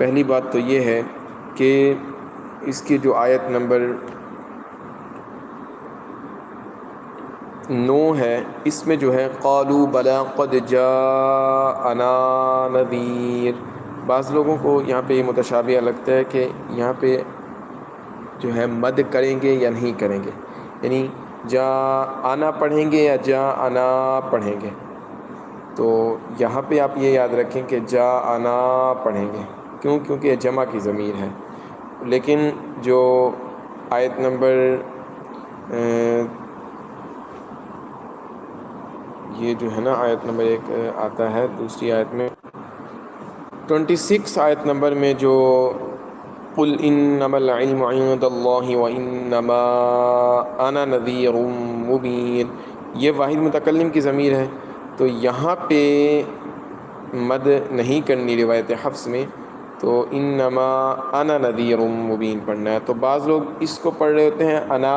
پہلی بات تو یہ ہے کہ اس کی جو آیت نمبر 9 ہے، اس میں جو ہے قالوا بلا قد جاءنا نذیر، بعض لوگوں کو یہاں پہ یہ متشابہ لگتا ہے کہ یہاں پہ جو ہے مد کریں گے یا نہیں کریں گے، یعنی جا آنا پڑھیں گے یا جا آنا پڑھیں گے. تو یہاں پہ آپ یہ یاد رکھیں کہ جا آنا پڑھیں گے، کیونکہ یہ جمع کی ضمیر ہے. لیکن جو آیت نمبر یہ جو ہے نا آیت نمبر 1 آتا ہے دوسری آیت میں 26 آیت نمبر میں جو قل انما العلم عند اللہ وانما انا نذیر مبین، یہ واحد متکلم کی ضمیر ہے، تو یہاں پہ مد نہیں کرنی روایت حفص میں، تو انما انا نذیر مبین پڑھنا ہے. تو بعض لوگ اس کو پڑھ رہے ہوتے ہیں انا